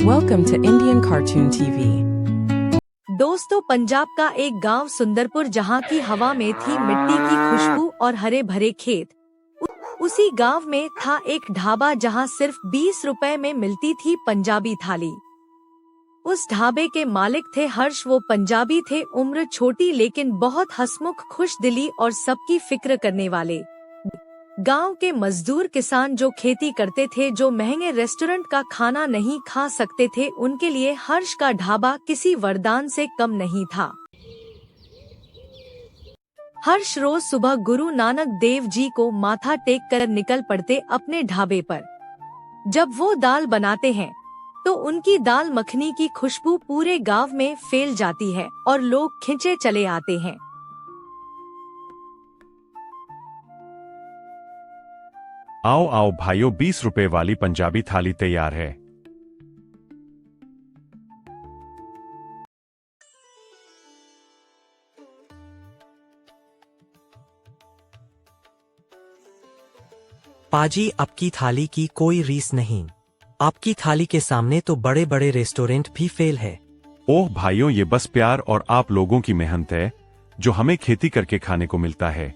Welcome to Indian Cartoon TV. दोस्तों, पंजाब का एक गांव सुंदरपुर जहां की हवा में थी मिट्टी की खुशबू और हरे भरे खेत। उसी गांव में था एक ढाबा जहां सिर्फ 20 रुपए में मिलती थी पंजाबी थाली। उस ढाबे के मालिक थे हर्ष। वो पंजाबी थे, उम्र छोटी लेकिन बहुत हंसमुख, खुश दिली और सबकी फिक्र करने वाले। गांव के मजदूर किसान जो खेती करते थे, जो महंगे रेस्टोरेंट का खाना नहीं खा सकते थे, उनके लिए हर्ष का ढाबा किसी वरदान से कम नहीं था। हर्ष रोज सुबह गुरु नानक देव जी को माथा टेक कर निकल पड़ते अपने ढाबे पर। जब वो दाल बनाते हैं तो उनकी दाल मखनी की खुशबू पूरे गांव में फैल जाती है और लोग खिंचे चले आते हैं। आओ आओ भाइयों, 20 रुपए वाली पंजाबी थाली तैयार है। पाजी, आपकी थाली की कोई रीस नहीं। आपकी थाली के सामने तो बड़े बड़े रेस्टोरेंट भी फेल है। ओह भाइयों, ये बस प्यार और आप लोगों की मेहनत है जो हमें खेती करके खाने को मिलता है।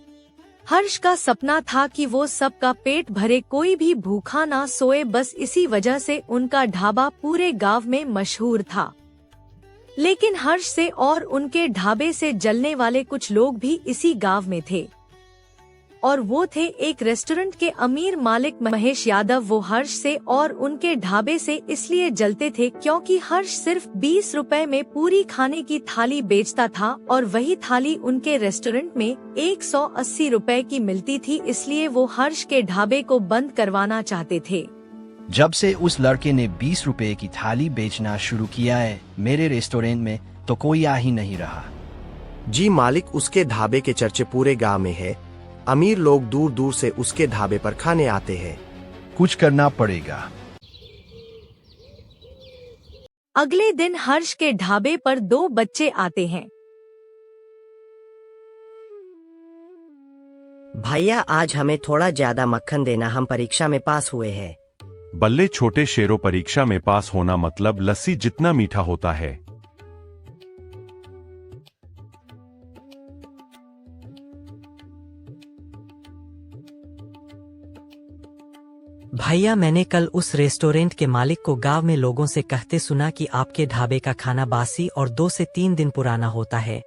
हर्ष का सपना था कि वो सबका पेट भरे, कोई भी भूखा ना सोए। बस इसी वजह से उनका ढाबा पूरे गांव में मशहूर था। लेकिन हर्ष से और उनके ढाबे से जलने वाले कुछ लोग भी इसी गांव में थे, और वो थे एक रेस्टोरेंट के अमीर मालिक महेश यादव। वो हर्ष से और उनके ढाबे से इसलिए जलते थे क्योंकि हर्ष सिर्फ 20 रुपए में पूरी खाने की थाली बेचता था और वही थाली उनके रेस्टोरेंट में 180 रुपए की मिलती थी। इसलिए वो हर्ष के ढाबे को बंद करवाना चाहते थे। जब से उस लड़के ने 20 रुपए की थाली बेचना शुरू किया है मेरे रेस्टोरेंट में, तो कोई आ ही नहीं रहा। जी मालिक, उसके ढाबे के चर्चे पूरे गांव में है। अमीर लोग दूर दूर से उसके ढाबे पर खाने आते हैं। कुछ करना पड़ेगा। अगले दिन हर्ष के ढाबे पर 2 बच्चे आते हैं। भैया, आज हमें थोड़ा ज्यादा मक्खन देना, हम परीक्षा में पास हुए हैं। बल्ले छोटे शेरों, परीक्षा में पास होना मतलब लस्सी जितना मीठा होता है। भैया, मैंने कल उस रेस्टोरेंट के मालिक को गांव में लोगों से कहते सुना कि आपके ढाबे का खाना बासी और 2 से 3 दिन पुराना होता है।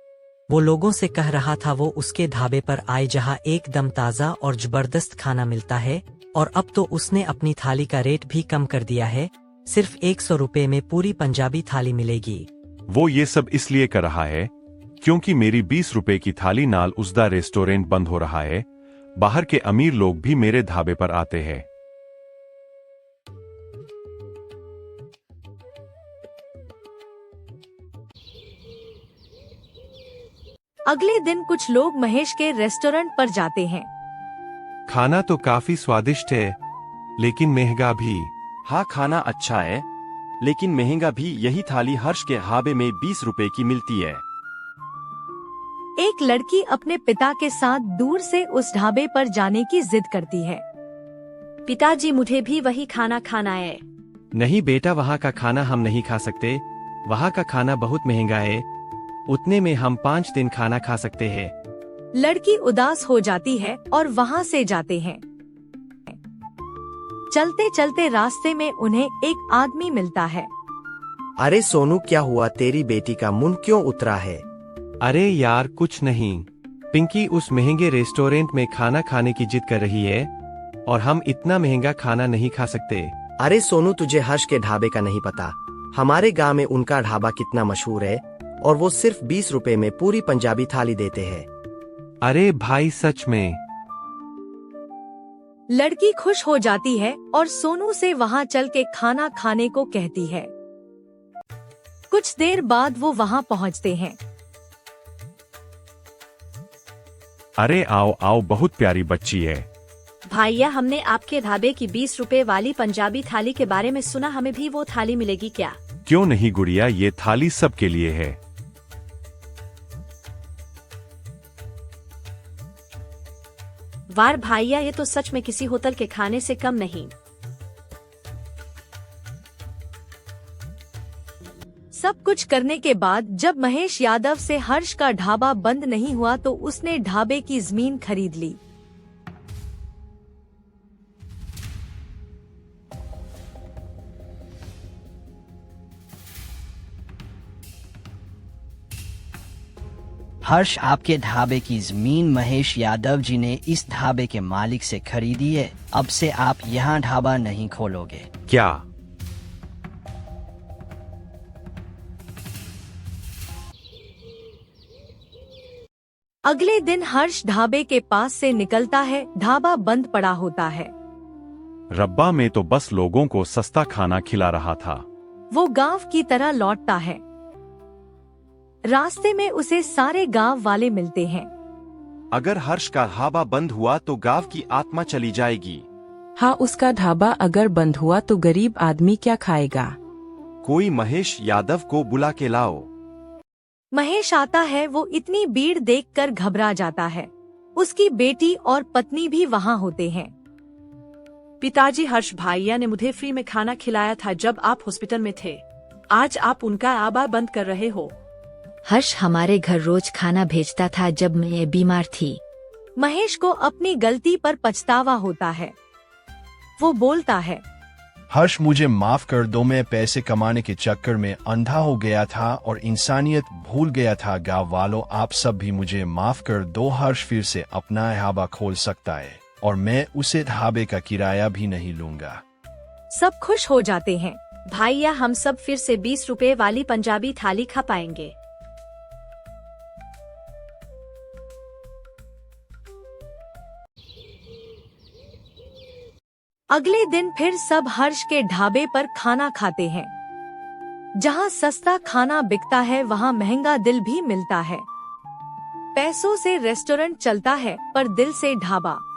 वो लोगों से कह रहा था वो उसके ढाबे पर आए जहां एकदम ताज़ा और जबरदस्त खाना मिलता है, और अब तो उसने अपनी थाली का रेट भी कम कर दिया है। सिर्फ 100 रुपए में पूरी पंजाबी थाली मिलेगी। वो ये सब इसलिए कर रहा है क्योंकि मेरी 20 रुपए की थाली नाल उसका रेस्टोरेंट बंद हो रहा है। बाहर के अमीर लोग भी मेरे ढाबे पर आते हैं। अगले दिन कुछ लोग महेश के रेस्टोरेंट पर जाते हैं। खाना तो काफी स्वादिष्ट है, लेकिन महंगा भी। हाँ, खाना अच्छा है लेकिन महंगा भी। यही थाली हर्ष के ढाबे में 20 रुपए की मिलती है। एक लड़की अपने पिता के साथ दूर से उस ढाबे पर जाने की जिद करती है। पिताजी, मुझे भी वही खाना खाना है। नहीं बेटा, वहाँ का खाना हम नहीं खा सकते। वहाँ का खाना बहुत महंगा है। उतने में हम 5 दिन खाना खा सकते हैं। लड़की उदास हो जाती है और वहाँ से जाते हैं। चलते चलते रास्ते में उन्हें एक आदमी मिलता है। अरे सोनू, क्या हुआ? तेरी बेटी का मुंह क्यों उतरा है? अरे यार, कुछ नहीं। पिंकी उस महंगे रेस्टोरेंट में खाना खाने की जिद कर रही है और हम इतना महंगा खाना नहीं खा सकते। अरे सोनू, तुझे हर्ष के ढाबे का नहीं पता। हमारे गांव में उनका ढाबा कितना मशहूर है और वो सिर्फ 20 रुपए में पूरी पंजाबी थाली देते हैं। अरे भाई, सच में? लड़की खुश हो जाती है और सोनू से वहाँ चल के खाना खाने को कहती है। कुछ देर बाद वो वहाँ पहुँचते हैं। अरे आओ आओ, बहुत प्यारी बच्ची है। भैया, हमने आपके ढाबे की 20 रुपए वाली पंजाबी थाली के बारे में सुना, हमें भी वो थाली मिलेगी क्या? क्यों नहीं गुड़िया, ये थाली सबके लिए है। वार भैया, ये तो सच में किसी होटल के खाने से कम नहीं। सब कुछ करने के बाद जब महेश यादव से हर्ष का ढाबा बंद नहीं हुआ तो उसने ढाबे की जमीन खरीद ली। हर्ष, आपके ढाबे की जमीन महेश यादव जी ने इस ढाबे के मालिक से खरीदी है। अब से आप यहाँ ढाबा नहीं खोलोगे। क्या? अगले दिन हर्ष ढाबे के पास से निकलता है, ढाबा बंद पड़ा होता है। रब्बा, मैं तो बस लोगों को सस्ता खाना खिला रहा था। वो गांव की तरह लौटता है। रास्ते में उसे सारे गांव वाले मिलते हैं। अगर हर्ष का ढाबा बंद हुआ तो गांव की आत्मा चली जाएगी। हाँ, उसका ढाबा अगर बंद हुआ तो गरीब आदमी क्या खाएगा? कोई महेश यादव को बुला के लाओ। महेश आता है। वो इतनी भीड़ देखकर घबरा जाता है। उसकी बेटी और पत्नी भी वहाँ होते हैं। पिताजी, हर्ष भैया ने मुझे फ्री में खाना खिलाया था जब आप हॉस्पिटल में थे। आज आप उनका ढाबा बंद कर रहे हो। हर्ष हमारे घर रोज खाना भेजता था जब मैं बीमार थी। महेश को अपनी गलती पर पछतावा होता है। वो बोलता है, हर्ष, मुझे माफ कर दो। मैं पैसे कमाने के चक्कर में अंधा हो गया था और इंसानियत भूल गया था। गाँव वालों, आप सब भी मुझे माफ कर दो। हर्ष फिर से अपना ढाबा खोल सकता है और मैं उसे ढाबे का किराया भी नहीं लूंगा। सब खुश हो जाते हैं। भैया, हम सब फिर से 20 रुपए वाली पंजाबी थाली खा पाएंगे। अगले दिन फिर सब हर्ष के ढाबे पर खाना खाते हैं। जहाँ सस्ता खाना बिकता है वहाँ महंगा दिल भी मिलता है। पैसों से रेस्टोरेंट चलता है पर दिल से ढाबा।